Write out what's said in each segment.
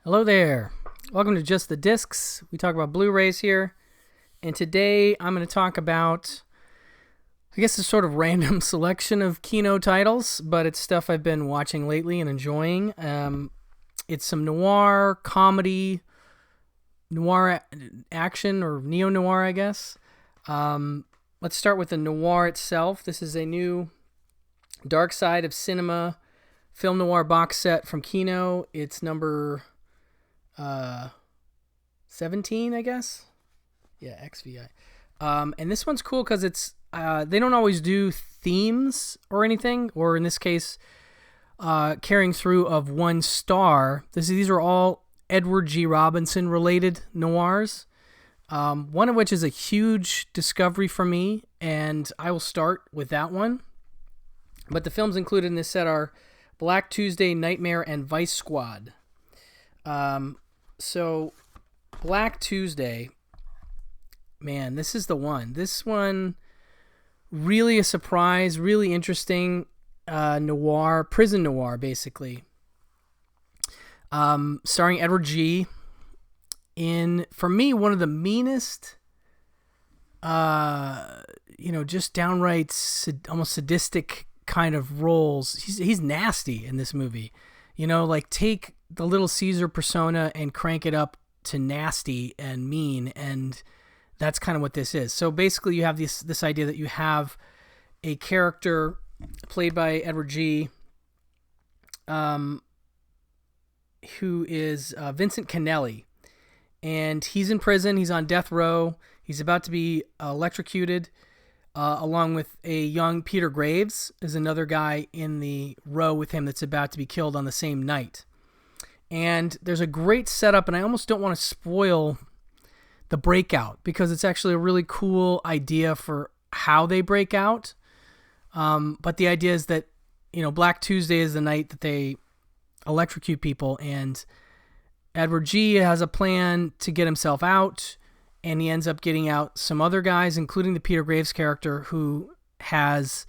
Hello there. Welcome to Just the Discs. We talk about Blu-rays here. And today I'm going to talk about, I guess, a sort of random selection of Kino titles, but it's stuff I've been watching lately and enjoying. It's some noir, comedy, noir action, or neo-noir, I guess. Let's start with the noir itself. This is a new Dark Side of Cinema film noir box set from Kino. It's number 17, I guess. Yeah, XVI. And this one's cool because it's they don't always do themes or anything, or in this case, carrying through of one star. These are all Edward G. Robinson related noirs. One of which is a huge discovery for me, and I will start with that one. But the films included in this set are Black Tuesday, Nightmare, and Vice Squad. So, Black Tuesday, man, this is the one. This one, really a surprise, really interesting noir, prison noir, basically. Starring Edward G. in, for me, one of the meanest, just downright almost sadistic kind of roles. He's nasty in this movie. Take the Little Caesar persona and crank it up to nasty and mean, and that's kind of what this is. So basically you have this idea that you have a character played by Edward G., who is Vincent Minnelli, and he's in prison. He's on death row. He's about to be electrocuted, along with a young Peter Graves is another guy in the row with him that's about to be killed on the same night. And there's a great setup, and I almost don't want to spoil the breakout because it's actually a really cool idea for how they break out. But the idea is that, Black Tuesday is the night that they electrocute people, and Edward G. has a plan to get himself out, and he ends up getting out some other guys, including the Peter Graves character, who has...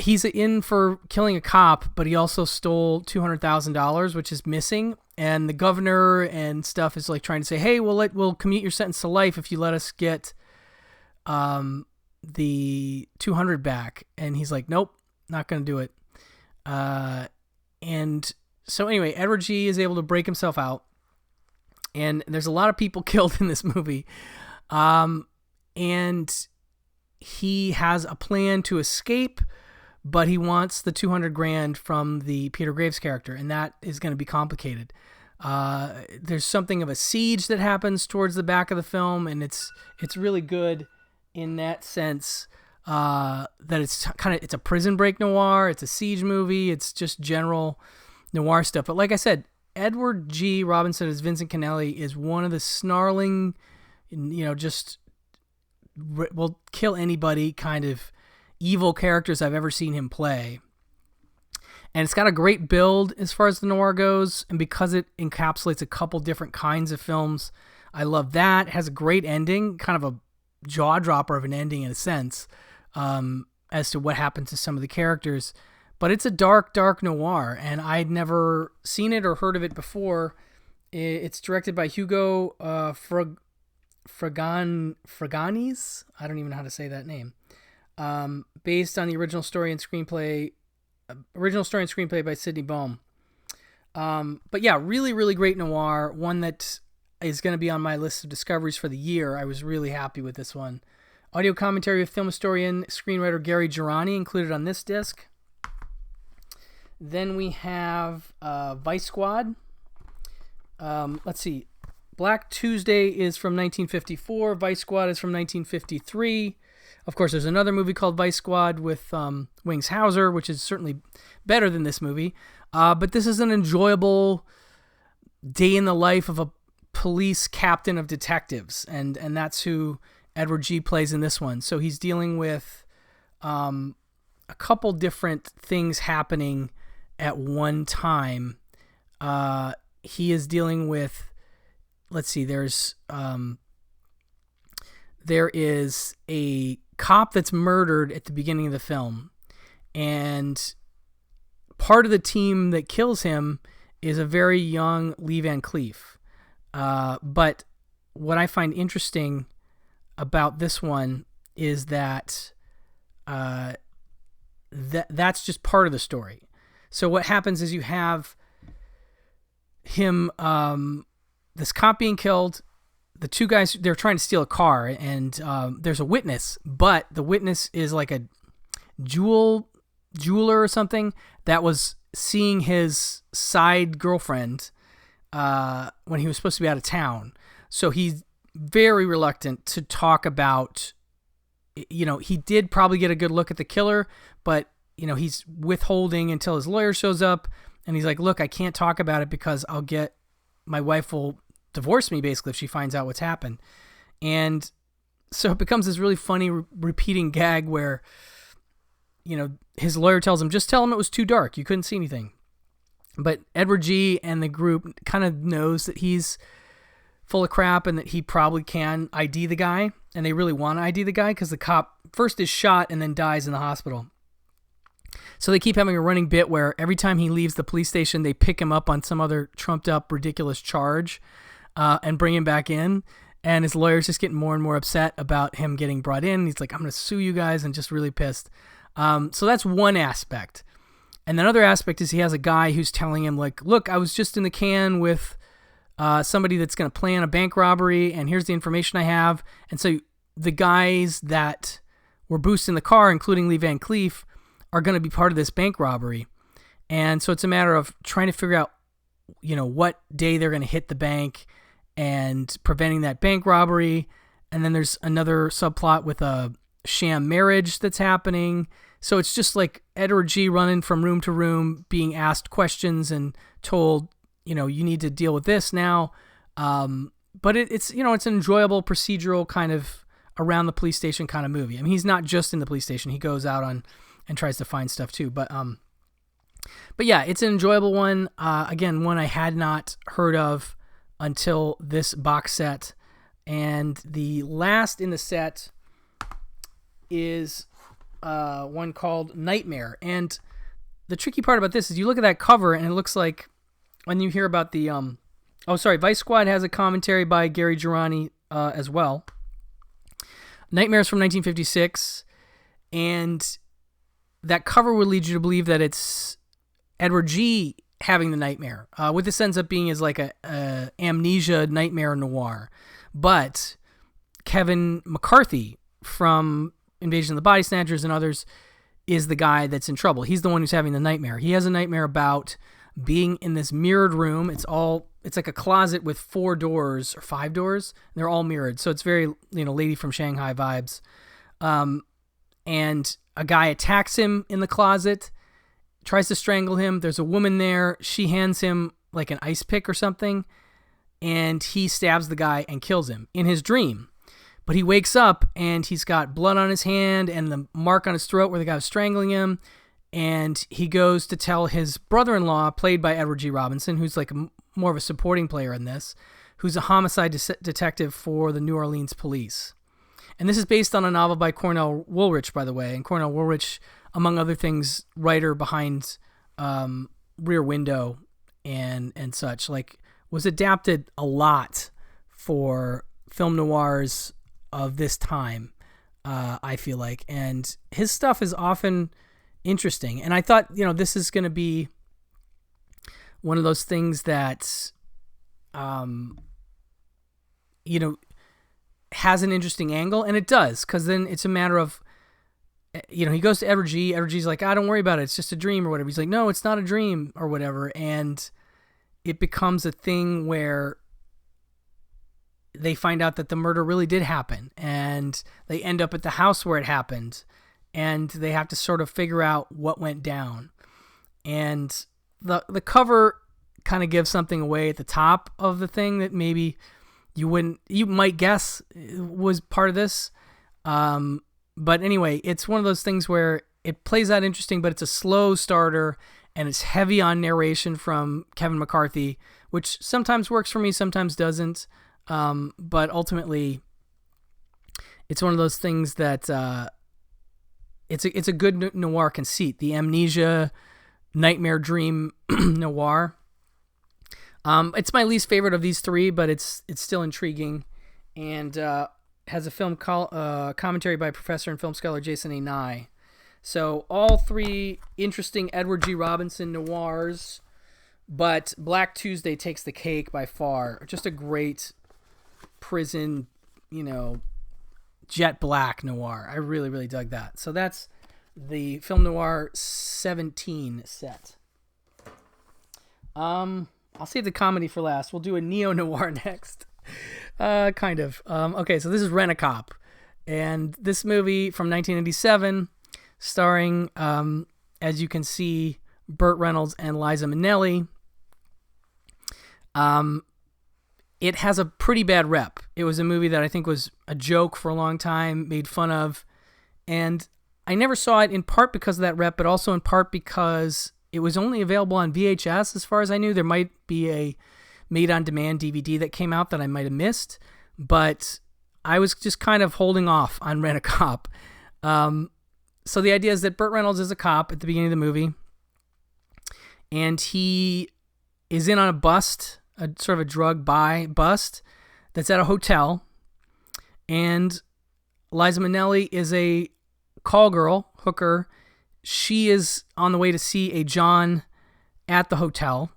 he's in for killing a cop, but he also stole $200,000, which is missing. And the governor and stuff is like trying to say, "Hey, we'll commute your sentence to life if you let us get the 200 back." And he's like, "Nope, not going to do it." And so anyway, Edward G. is able to break himself out, and there's a lot of people killed in this movie. And he has a plan to escape, but he wants the 200 grand from the Peter Graves character, and that is going to be complicated. There's something of a siege that happens towards the back of the film, and it's really good in that sense, that it's a prison break noir, it's a siege movie, it's just general noir stuff. But like I said, Edward G. Robinson as Vincent Minnelli is one of the snarling, just will kill anybody kind of evil characters I've ever seen him play. And it's got a great build as far as the noir goes, and because it encapsulates a couple different kinds of films, I love that. It has a great ending, kind of a jaw-dropper of an ending in a sense, as to what happened to some of the characters. But it's a dark, dark noir, and I'd never seen it or heard of it before. It's directed by Hugo Fraganis. I don't even know how to say that name. Based on the original story and screenplay by Sidney Bohm. But yeah, really, really great noir. One that is going to be on my list of discoveries for the year. I was really happy with this one. Audio commentary of film historian, screenwriter Gary Girani included on this disc. Then we have Vice Squad. Let's see. Black Tuesday is from 1954. Vice Squad is from 1953. Of course, there's another movie called Vice Squad with Wings Hauser, which is certainly better than this movie. But this is an enjoyable day in the life of a police captain of detectives, and that's who Edward G. plays in this one. So he's dealing with a couple different things happening at one time. He is dealing with, let's see, there is a cop that's murdered at the beginning of the film, and part of the team that kills him is a very young Lee Van Cleef. But what I find interesting about this one is that that's just part of the story. So what happens is you have him, this cop being killed. The two guys, they're trying to steal a car, and there's a witness, but the witness is like a jeweler or something that was seeing his side girlfriend when he was supposed to be out of town. So he's very reluctant to talk about, he did probably get a good look at the killer, but, he's withholding until his lawyer shows up, and he's like, look, I can't talk about it because my wife will divorce me, basically, if she finds out what's happened. And so it becomes this really funny repeating gag where, his lawyer tells him, just tell him it was too dark, you couldn't see anything. But Edward G. and the group kind of knows that he's full of crap and that he probably can ID the guy, and they really want to ID the guy because the cop first is shot and then dies in the hospital. So they keep having a running bit where every time he leaves the police station, they pick him up on some other trumped up ridiculous charge and bring him back in. And his lawyer's just getting more and more upset about him getting brought in. He's like, I'm going to sue you guys, and just really pissed. So that's one aspect. And another aspect is he has a guy who's telling him, like, look, I was just in the can with somebody that's going to plan a bank robbery, and here's the information I have. And so the guys that were boosting the car, including Lee Van Cleef, are going to be part of this bank robbery. And so it's a matter of trying to figure out, what day they're going to hit the bank and preventing that bank robbery. And then there's another subplot with a sham marriage that's happening. So it's just like Edward G. running from room to room, being asked questions and told, you need to deal with this now. But it's an enjoyable procedural kind of around the police station kind of movie. I mean, he's not just in the police station. He goes out and tries to find stuff too. But yeah, it's an enjoyable one. Again, one I had not heard of until this box set. And the last in the set is one called Nightmare. And the tricky part about this is you look at that cover and it looks like when you hear about the Vice Squad has a commentary by Gary Girani as well. Nightmare's from 1956, and that cover would lead you to believe that it's Edward G. having the nightmare. What this ends up being is like a amnesia nightmare noir. But Kevin McCarthy from Invasion of the Body Snatchers and others is the guy that's in trouble. He's the one who's having the nightmare. He has a nightmare about being in this mirrored room. It's like a closet with 4 doors or 5 doors. And they're all mirrored. So it's very, Lady from Shanghai vibes. And a guy attacks him in the closet, tries to strangle him. There's a woman there. She hands him like an ice pick or something, and he stabs the guy and kills him in his dream. But he wakes up and he's got blood on his hand and the mark on his throat where the guy was strangling him. And he goes to tell his brother-in-law, played by Edward G. Robinson, who's like more of a supporting player in this, who's a homicide detective for the New Orleans police. And this is based on a novel by Cornell Woolrich, by the way. And Cornell Woolrich, among other things, writer behind Rear Window and such, like was adapted a lot for film noirs of this time, I feel like. And his stuff is often interesting. And I thought, this is going to be one of those things that, has an interesting angle, and it does, because then it's a matter of, he goes to Edward G. Edward G's like, don't worry about it, it's just a dream or whatever. He's like, no, it's not a dream or whatever, and it becomes a thing where they find out that the murder really did happen, and they end up at the house where it happened, and they have to sort of figure out what went down. And the cover kind of gives something away at the top of the thing that maybe you might guess was part of this. But anyway, it's one of those things where it plays out interesting, but it's a slow starter and it's heavy on narration from Kevin McCarthy, which sometimes works for me, sometimes doesn't. But ultimately it's one of those things that, it's a good noir conceit, the amnesia nightmare dream noir. It's my least favorite of these three, but it's still intriguing, and has a film commentary by professor and film scholar Jason A. Nye. So all three interesting Edward G. Robinson noirs, but Black Tuesday takes the cake by far. Just a great prison, jet black noir. I really, really dug that. So that's the Film Noir 17 set. I'll save the comedy for last. We'll do a neo-noir next. Kind of. Okay, so this is Rent-A-Cop. And this movie from 1987, starring, as you can see, Burt Reynolds and Liza Minnelli. It has a pretty bad rep. It was a movie that I think was a joke for a long time, made fun of. And I never saw it in part because of that rep, but also in part because it was only available on VHS, as far as I knew. There might be a made-on-demand DVD that came out that I might have missed, but I was just kind of holding off on Rent-A-Cop. So the idea is that Burt Reynolds is a cop at the beginning of the movie, and he is in on a bust, a sort of a drug buy bust that's at a hotel, and Liza Minnelli is a call girl, hooker. She is on the way to see a John at the hotel,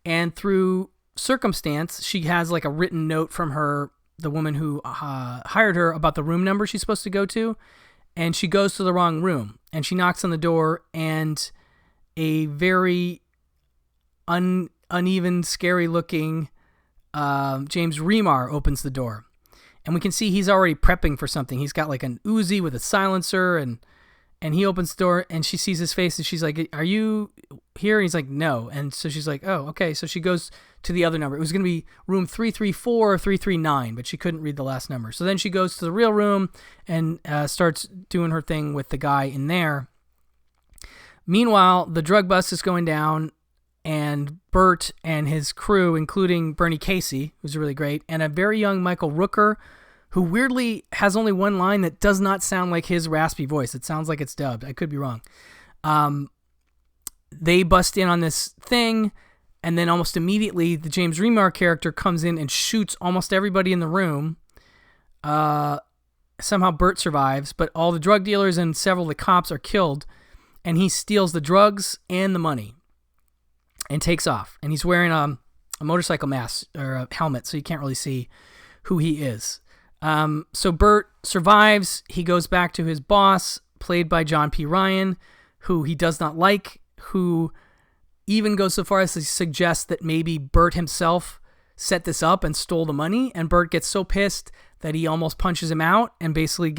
and through circumstance, she has like a written note from the woman who hired her about the room number she's supposed to go to, and she goes to the wrong room, and she knocks on the door, and a very uneven, scary-looking James Remar opens the door. And we can see he's already prepping for something. He's got like an Uzi with a silencer, and he opens the door, and she sees his face, and she's like, "Are you here?" And he's like, "No." And so she's like, "Oh, okay." So she goes to the other number. It was going to be room 334 or 339, but she couldn't read the last number. So then she goes to the real room and starts doing her thing with the guy in there. Meanwhile, the drug bust is going down, and Burt and his crew, including Bernie Casey, who's really great, and a very young Michael Rooker, who weirdly has only one line that does not sound like his raspy voice. It sounds like it's dubbed. I could be wrong. They bust in on this thing, and then almost immediately the James Remar character comes in and shoots almost everybody in the room. Somehow Burt survives, but all the drug dealers and several of the cops are killed, and he steals the drugs and the money and takes off. And he's wearing a motorcycle mask or a helmet, so you can't really see who he is. So Burt survives. He goes back to his boss, played by John P. Ryan, who he does not like, who even goes so far as to suggest that maybe Burt himself set this up and stole the money. And Burt gets so pissed that he almost punches him out and basically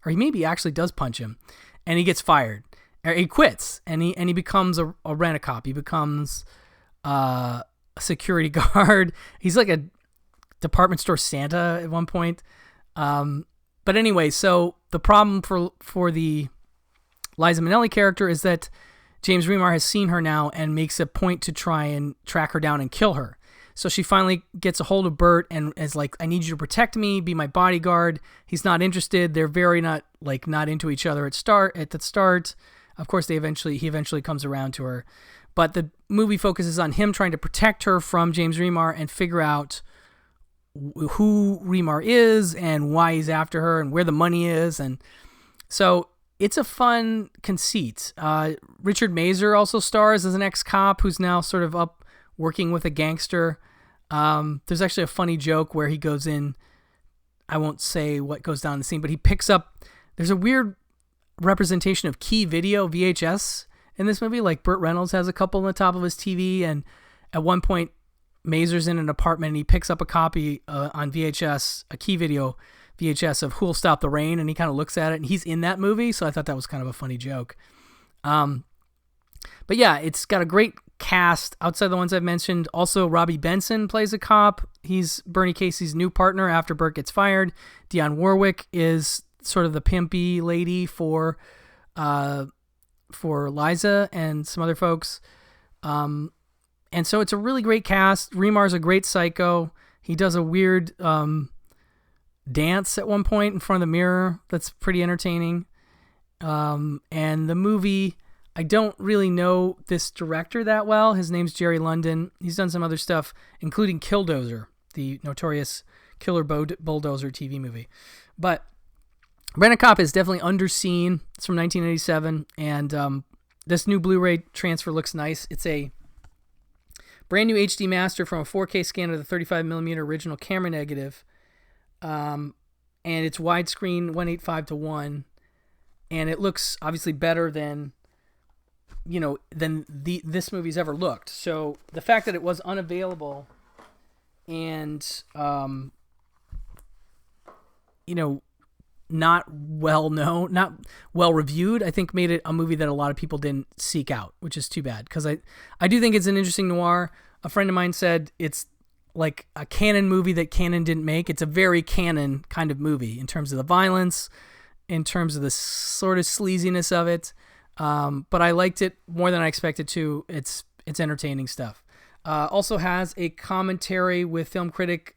or he maybe actually does punch him, and he gets fired. Or he quits, and he becomes a rent-a-cop. He becomes a security guard. He's like a department store Santa at one point. But anyway, so the problem for the Liza Minnelli character is that James Remar has seen her now and makes a point to try and track her down and kill her. So she finally gets a hold of Burt and is like, "I need you to protect me, be my bodyguard." He's not interested. They're very not into each other at the start. Of course, he eventually comes around to her. But the movie focuses on him trying to protect her from James Remar and figure out who Remar is and why he's after her and where the money is. And so it's a fun conceit. Richard Mazer also stars as an ex-cop who's now sort of up working with a gangster. There's actually a funny joke where he goes in, I won't say what goes down in the scene, but he picks up, there's a weird representation of key video VHS in this movie. Like Burt Reynolds has a couple on the top of his TV, and at one point Mazer's in an apartment and he picks up a copy on VHS, a key video VHS of Who'll Stop the Rain, and he kind of looks at it, and he's in that movie, so I thought that was kind of a funny joke. But yeah, it's got a great cast outside the ones I've mentioned. Also, Robbie Benson plays a cop. He's Bernie Casey's new partner after Burt gets fired. Dionne Warwick is sort of the pimpy lady for Liza and some other folks. And so it's a really great cast. Remar's a great psycho. He does a weird dance at one point in front of the mirror that's pretty entertaining. And the movie I don't really know this director that well. His name's Jerry London. He's done some other stuff, including Killdozer, the notorious Killer Bulldozer TV movie. But Rent a Cop is definitely underseen. It's from 1987, and this new Blu-ray transfer looks nice. It's a brand new HD master from a 4K scan of the 35mm original camera negative, and it's widescreen 1:8:5:1, and it looks obviously better than this movie's ever looked. So the fact that it was unavailable and not well known, not well reviewed, I think made it a movie that a lot of people didn't seek out, which is too bad, because I do think it's an interesting noir. A friend of mine said it's like a canon movie that canon didn't make. It's a very canon kind of movie in terms of the violence, in terms of the sort of sleaziness of it. But I liked it more than I expected to. It's entertaining stuff. Also has a commentary with film critic,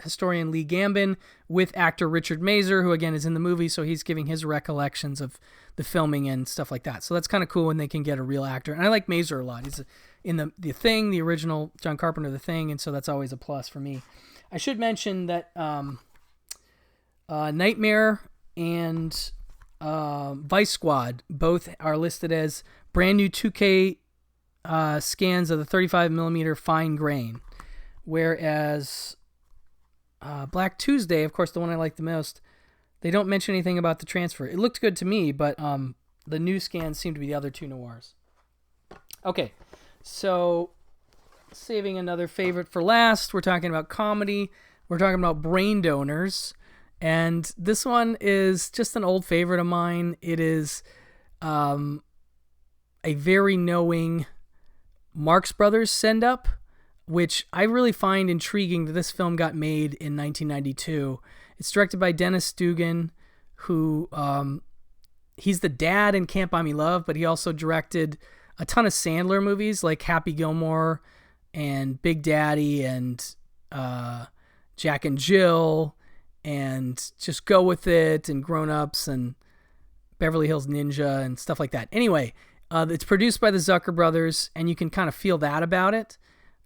historian Lee Gambin, with actor Richard Mazer, who again is in the movie, so he's giving his recollections of the filming and stuff like that. So that's kind of cool when they can get a real actor. And I like Mazer a lot. He's in the Thing, the original John Carpenter The Thing, and so that's always a plus for me. I should mention that Nightmare and Vice Squad both are listed as brand new 2K scans of the 35mm fine grain, whereas Black Tuesday, of course the one I like the most, they don't mention anything about the transfer. It looked good to me, but the new scans seem to be the other two noirs. Okay, so saving another favorite for last, we're talking about comedy. We're talking about Brain Donors. And this one is just an old favorite of mine. It is a very knowing Marx Bros send-up, which I really find intriguing that this film got made in 1992. It's directed by Dennis Dugan, who he's the dad in Can't Buy Me Love, but he also directed a ton of Sandler movies like Happy Gilmore and Big Daddy and Jack and Jill and Just Go With It and Grown Ups and Beverly Hills Ninja and stuff like that. Anyway, it's produced by the Zucker brothers, and you can kind of feel that about it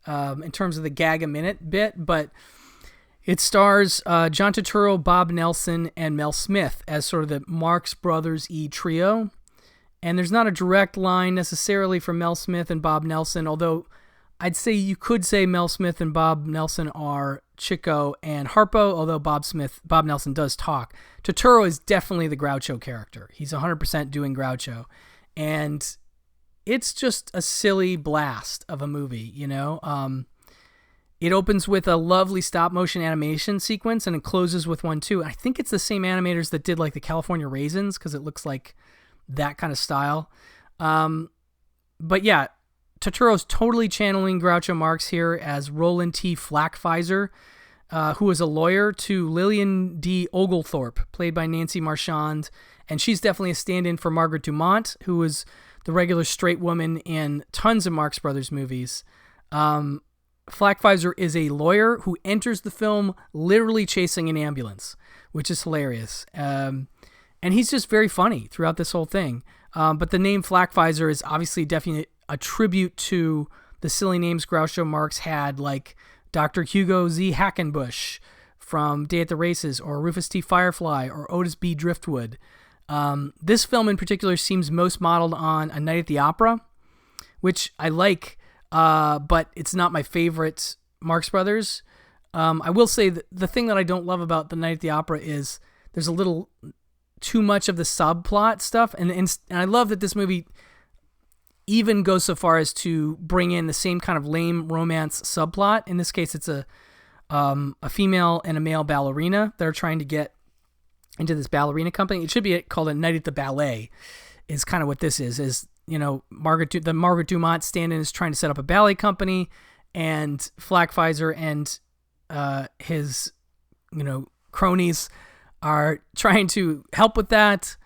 in terms of the gag-a-minute bit, but it stars John Turturro, Bob Nelson, and Mel Smith as sort of the Marx Brothers-y trio. And there's not a direct line necessarily from Mel Smith and Bob Nelson, although I'd say you could say Mel Smith and Bob Nelson are Chico and Harpo, although Bob Nelson does talk. Turturro is definitely the Groucho character. He's 100% doing Groucho. And it's just a silly blast of a movie, you know? It opens with a lovely stop-motion animation sequence, and it closes with one, too. I think it's the same animators that did, like, the California Raisins, because it looks like that kind of style. But, yeah, Turturro's totally channeling Groucho Marx here as Roland T. Flackpfizer, who is a lawyer to Lillian D. Oglethorpe, played by Nancy Marchand, and she's definitely a stand-in for Margaret Dumont, who was the regular straight woman in tons of Marx Brothers movies. Flackpfizer is a lawyer who enters the film literally chasing an ambulance, which is hilarious. And he's just very funny throughout this whole thing. But the name Flackpfizer is obviously definitely a tribute to the silly names Groucho Marx had, like Dr. Hugo Z. Hackenbush from Day at the Races, or Rufus T. Firefly, or Otis B. Driftwood. This film in particular seems most modeled on A Night at the Opera, which I like, but it's not my favorite Marx Brothers. I will say that the thing that I don't love about The Night at the Opera is there's a little too much of the subplot stuff, and I love that this movie even goes so far as to bring in the same kind of lame romance subplot. In this case, it's a female and a male ballerina that are trying to get into this ballerina company. It should be called A Night at the Ballet, is kind of what this is, you know, the Margaret Dumont stand-in is trying to set up a ballet company, and Flackpfizer and his, you know, cronies are trying to help with that.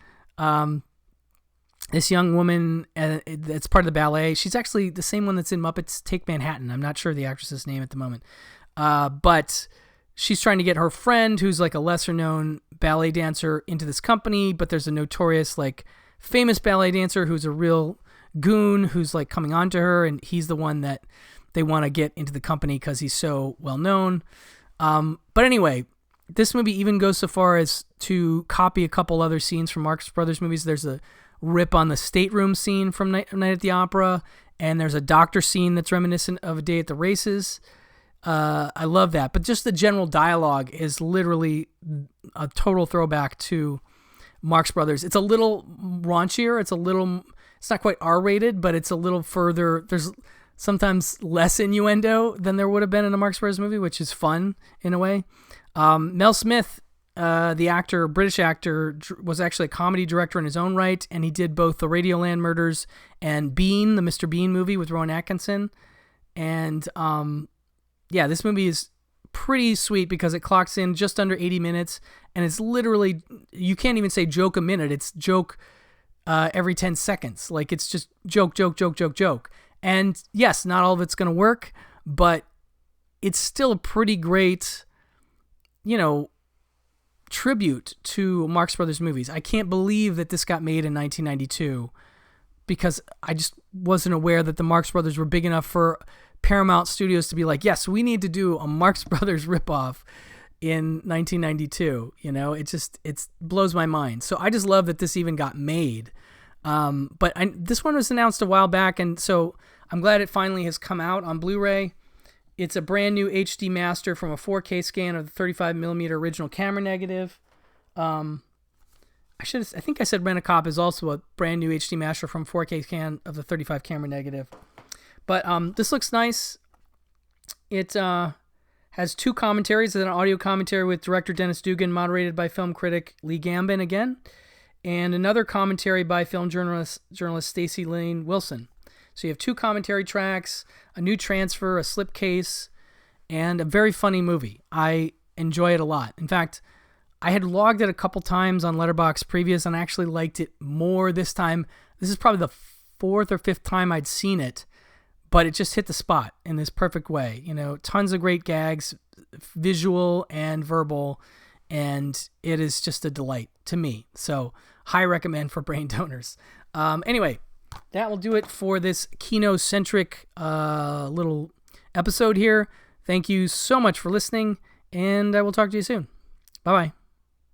This young woman that's part of the ballet, she's actually the same one that's in Muppets Take Manhattan. I'm not sure the actress's name at the moment. But she's trying to get her friend, who's like a lesser known ballet dancer, into this company, but there's a notorious like famous ballet dancer who's a real goon who's like coming on to her, and he's the one that they want to get into the company because he's so well known. But anyway, this movie even goes so far as to copy a couple other scenes from Marx Brothers movies. There's a rip on the stateroom scene from Night at the Opera, and there's a doctor scene that's reminiscent of A Day at the Races. I love that. But just the general dialogue is literally a total throwback to Marx Brothers. It's a little raunchier. It's not quite R-rated, but it's a little further. There's sometimes less innuendo than there would have been in a Marx Brothers movie, which is fun in a way. Mel Smith, the actor, British actor, was actually a comedy director in his own right, and he did both the Radioland Murders and Bean, the Mr. Bean movie with Rowan Atkinson. And this movie is pretty sweet because it clocks in just under 80 minutes, and it's literally, you can't even say joke a minute. It's joke every 10 seconds. Like, it's just joke, joke, joke, joke, joke. And yes, not all of it's going to work, but it's still a pretty great, tribute to Marx Brothers movies. I can't believe that this got made in 1992 because I just wasn't aware that the Marx Brothers were big enough for Paramount Studios to be like, yes, we need to do a Marx Brothers ripoff in 1992. It blows my mind. So I just love that this even got made. But this one was announced a while back, and so I'm glad it finally has come out on Blu-ray. It's a brand new HD master from a 4K scan of the 35mm original camera negative. I think I said Rent-A-Cop is also a brand new HD master from 4K scan of the 35 camera negative. But this looks nice. It has two commentaries. There's an audio commentary with director Dennis Dugan, moderated by film critic Lee Gambin again, and another commentary by film journalist Stacey Lane Wilson. So you have two commentary tracks, a new transfer, a slipcase, and a very funny movie. I enjoy it a lot. In fact, I had logged it a couple times on Letterboxd previous, and I actually liked it more this time. This is probably the fourth or fifth time I'd seen it, but it just hit the spot in this perfect way. Tons of great gags, visual and verbal, and it is just a delight to me. So high recommend for brain donors. Anyway, that will do it for this Kino-centric little episode here. Thank you so much for listening, and I will talk to you soon. Bye-bye.